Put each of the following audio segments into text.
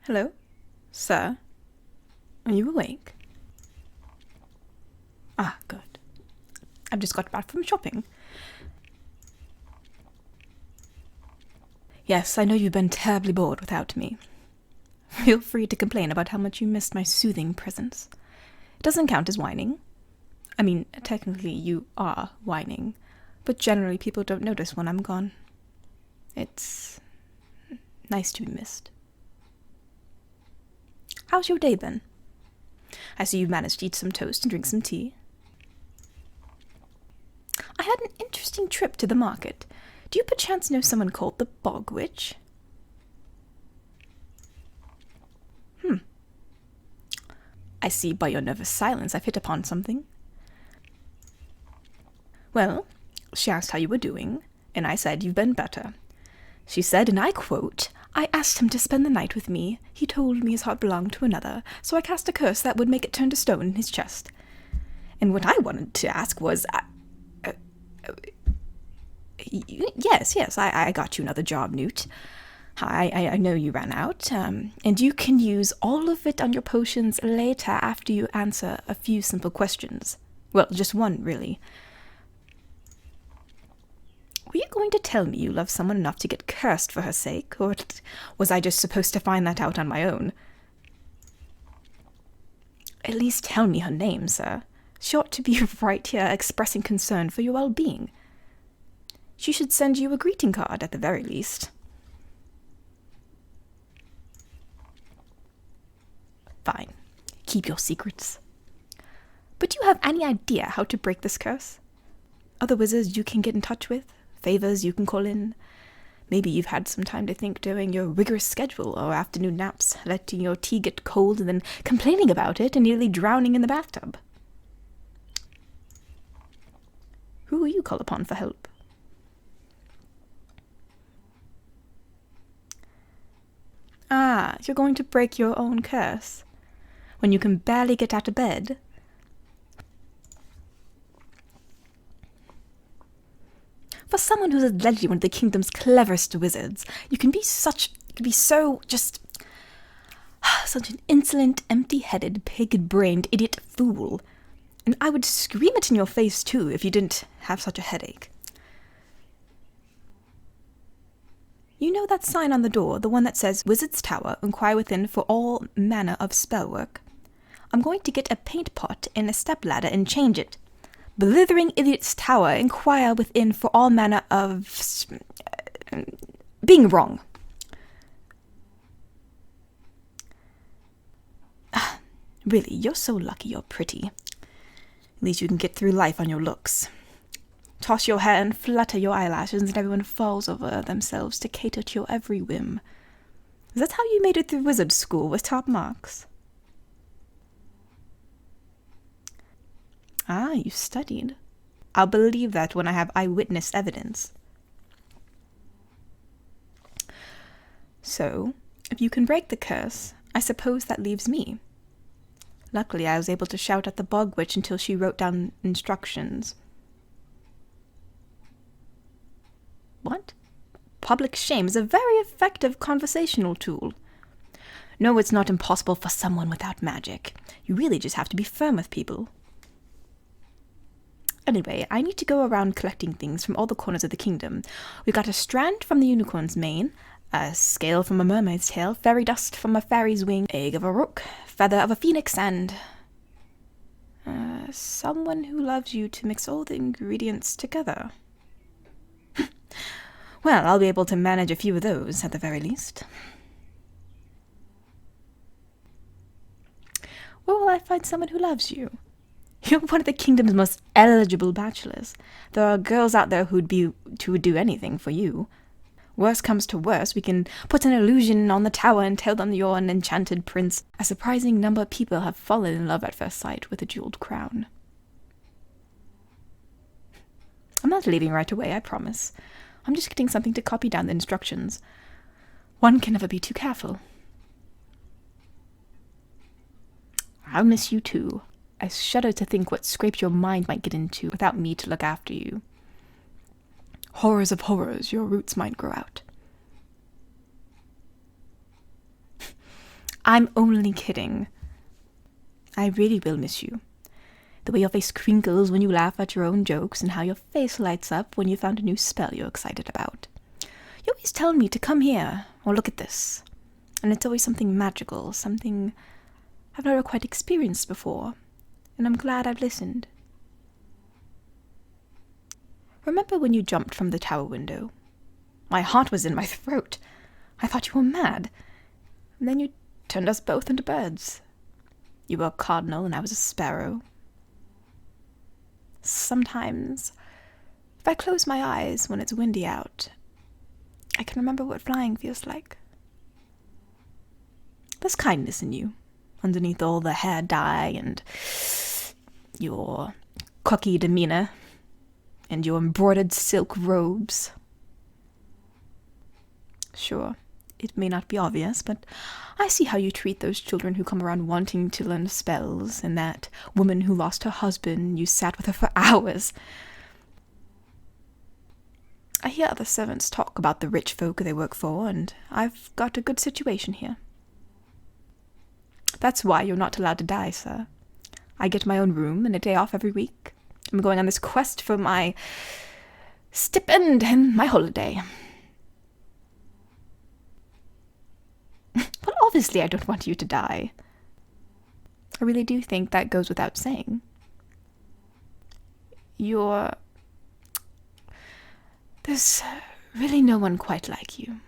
Hello? Sir? Are you awake? Ah, good. I've just got back from shopping. Yes, I know you've been terribly bored without me. Feel free to complain about how much you missed my soothing presence. It doesn't count as whining. I mean, technically you are whining, but generally people don't notice when I'm gone. It's nice to be missed. How's your day been? I see you've managed to eat some toast and drink some tea. I had an interesting trip to the market. Do you perchance know someone called the Bog Witch? I see by your nervous silence I've hit upon something. Well, she asked how you were doing, and I said you've been better. She said, and I quote, I asked him to spend the night with me. He told me his heart belonged to another, so I cast a curse that would make it turn to stone in his chest. And what I wanted to ask was, yes, I got you another job, Newt. I know you ran out, and you can use all of it on your potions later after you answer a few simple questions. Well, just one, really. Were you going to tell me you love someone enough to get cursed for her sake, or was I just supposed to find that out on my own? At least tell me her name, sir. She ought to be right here expressing concern for your well-being. She should send you a greeting card, at the very least. Fine. Keep your secrets. But do you have any idea how to break this curse? Other wizards you can get in touch with? Favors you can call in? Maybe you've had some time to think during your rigorous schedule or afternoon naps, letting your tea get cold and then complaining about it and nearly drowning in the bathtub. Who will you call upon for help? Ah, you're going to break your own curse when you can barely get out of bed. For someone who's allegedly one of the kingdom's cleverest wizards, you can be such an insolent, empty-headed, pig-brained idiot fool. And I would scream it in your face, too, if you didn't have such a headache. You know that sign on the door, the one that says, Wizard's Tower, inquire within for all manner of spell work? I'm going to get a paint pot and a stepladder and change it. Blithering Idiot's Tower, inquire within for all manner of... being wrong. Really, you're so lucky you're pretty. At least you can get through life on your looks. Toss your hair and flutter your eyelashes and everyone falls over themselves to cater to your every whim. Is that how you made it through wizard school with top marks? Ah, you studied. I'll believe that when I have eyewitness evidence. So, if you can break the curse, I suppose that leaves me. Luckily, I was able to shout at the Bog Witch until she wrote down instructions. What? Public shame is a very effective conversational tool. No, it's not impossible for someone without magic. You really just have to be firm with people. Anyway, I need to go around collecting things from all the corners of the kingdom. We got a strand from the unicorn's mane, a scale from a mermaid's tail, fairy dust from a fairy's wing, egg of a rook, feather of a phoenix, and... someone who loves you to mix all the ingredients together. Well, I'll be able to manage a few of those, at the very least. Where will I find someone who loves you? You're one of the kingdom's most eligible bachelors. There are girls out there who would do anything for you. Worst comes to worst, we can put an illusion on the tower and tell them you're an enchanted prince. A surprising number of people have fallen in love at first sight with a jeweled crown. I'm not leaving right away, I promise. I'm just getting something to copy down the instructions. One can never be too careful. I'll miss you too. I shudder to think what scrape your mind might get into without me to look after you. Horrors of horrors, your roots might grow out. I'm only kidding. I really will miss you. The way your face crinkles when you laugh at your own jokes, and how your face lights up when you found a new spell you're excited about. You always tell me to come here, or look at this. And it's always something magical, something I've never quite experienced before, and I'm glad I've listened. Remember when you jumped from the tower window? My heart was in my throat. I thought you were mad. And then you turned us both into birds. You were a cardinal and I was a sparrow. Sometimes, if I close my eyes when it's windy out, I can remember what flying feels like. There's kindness in you, underneath all the hair dye and your cocky demeanor and your embroidered silk robes. Sure, it may not be obvious, but I see how you treat those children who come around wanting to learn spells, and that woman who lost her husband, you sat with her for hours. I hear other servants talk about the rich folk they work for, and I've got a good situation here. That's why you're not allowed to die, sir. I get my own room and a day off every week. I'm going on this quest for my stipend and my holiday. Well, obviously I don't want you to die. I really do think that goes without saying. There's really no one quite like you.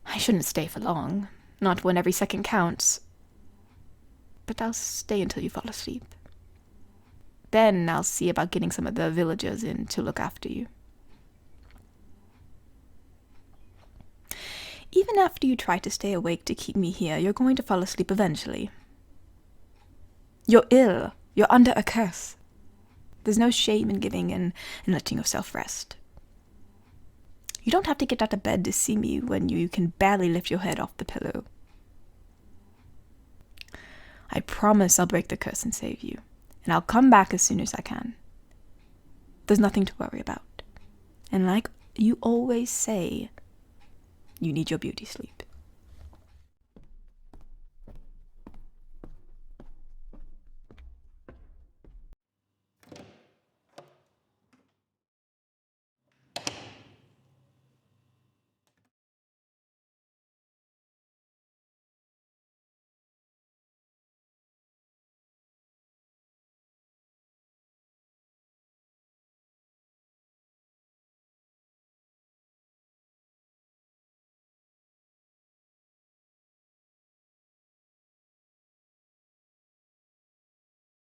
I shouldn't stay for long, not when every second counts. But I'll stay until you fall asleep. Then I'll see about getting some of the villagers in to look after you. Even after you try to stay awake to keep me here, you're going to fall asleep eventually. You're ill. You're under a curse. There's no shame in giving in and letting yourself rest. You don't have to get out of bed to see me when you can barely lift your head off the pillow. I promise I'll break the curse and save you, and I'll come back as soon as I can. There's nothing to worry about. And like you always say, you need your beauty sleep.